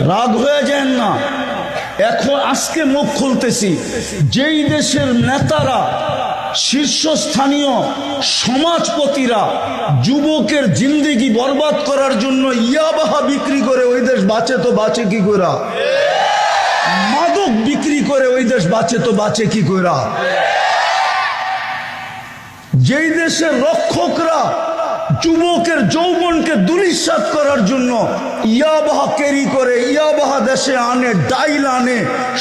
রাগ হয়ে যান না। এখন আজকে মুখ খুলতেছি, যেই দেশের নেতারা, শীর্ষস্থানীয় সমাজপতিরা যুবকের জিন্দেগি বরবাদ করার জন্য ইয়াবাহা বিক্রি করে ওই দেশ বাঁচে তো বাঁচে কি কইরা, মাদক বিক্রি করে ওই দেশ বাঁচে তো বাঁচে কি কইরা, যেই দেশের রক্ষকরা যুবকের যৌবনকে দুলিশাত করার জন্য ইয়াবাহা ক্যারি করে, ইয়াবাহা দেশে আনে, ডাইল আনে,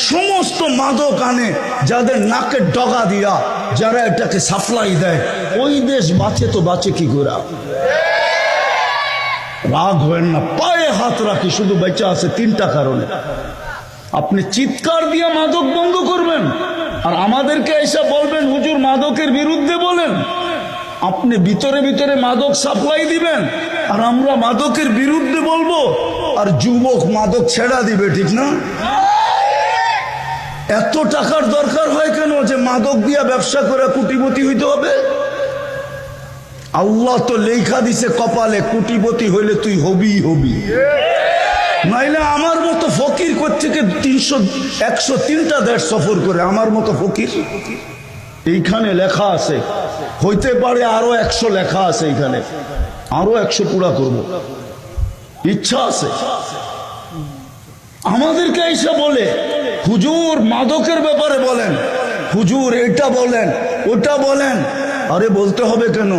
সমস্ত মাদক আনে, যাদের নাকের ডগা দিয়া যারা এটাকে সাপ্লাই দেয়, ওই দেশ বাঁচে তো বাঁচে কি করে? রাগ হবেন না, পায়ে হাত রাখি, শুধু বেঁচে আছে তিনটা কারণে। আপনি চিৎকার দিয়ে মাদক বন্ধ করবেন আর আমাদেরকে এসে বলবেন হুজুর মাদকের বিরুদ্ধে বলেন। আপনি ভিতরে ভিতরে মাদক সাপ্লাই দিবেন আর আমরা মাদকের বিরুদ্ধে বলবো, আর যুবক মাদক ছেড়া দিবে, ঠিক না? এত টাকার দরকার হয় কেন যে মাদক দিয়া ব্যবসা করে কোটিপতি হইতে হবে? আল্লাহ তো লেখা দিছে কপালে, কোটিপতি হইলে তুই হবি হবি, নাইলে আমার মতো ফকির কোত্থেকে 300 103টা দেশ সফর করে, আমার মতো ফকির। এইখানে লেখা আছে, হইতে পারে আরো 100 লেখা আছে, এইখানে আরো 100 পুরা করব, ইচ্ছা আছে। আমাদেরকে এসে বলে হুজুর মাদকের ব্যাপারে বলেন, হুজুর এটা বলেন ওটা বলেন। আরে বলতে হবে কেন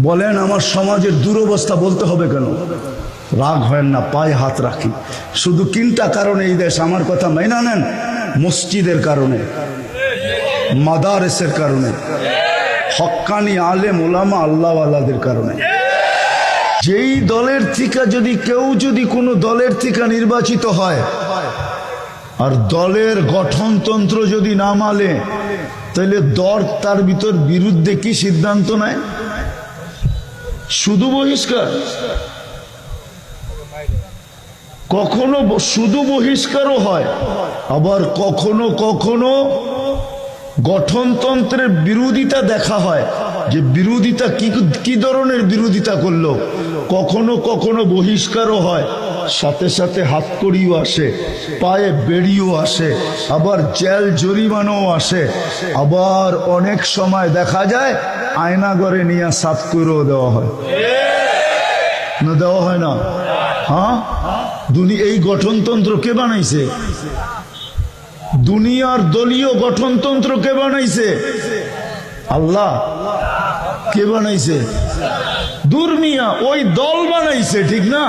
বলেন? আমার সমাজের দুরবস্থা বলতে হবে কেন? রাগ হয় না, পায়ে হাত রাখি। শুধু তিনটা কারণে এই দেশ, আমার কথা মাইনা নেন, মসজিদের কারণে, মাদারেসের কারণে, হক্কানি আলেম ওলামা আল্লাহওয়ালাদের কারণে। যেই দলের থেকে যদি কোনো দলের থেকে নির্বাচিত হয় আর দলের গঠনতন্ত্র যদি না মানে, তাহলে দল তার ভিতর বিরুদ্ধে কি সিদ্ধান্ত নেয়? শুধু বহিষ্কার। কখনো শুধু বহিষ্কারও হয়, আবার কখনো কখনো গঠনতন্ত্রের বিরোধিতা দেখা হয়, যে বিরোধিতা কি ধরনের বিরোধিতা করলো। কখনো কখনো বহিষ্কারও হয়, সাথে সাথে হাতকড়িও আসে, পায়ে বেড়িও আসে, আবার জেল জরিমানাও আসে, আবার অনেক সময় দেখা যায় আয়নাঘরে নিয়ে সাফ করেও দেওয়া হয়, না দেওয়া হয় না? হ্যাঁ, এই গঠনতন্ত্র কে বানাইছে? দুনিয়ার দলীয় গঠনতন্ত্র কে বানাইছে? আল্লাহ। কে বানাইছে? দুর্মিয়া ওই দল বানাইছে, ঠিক না?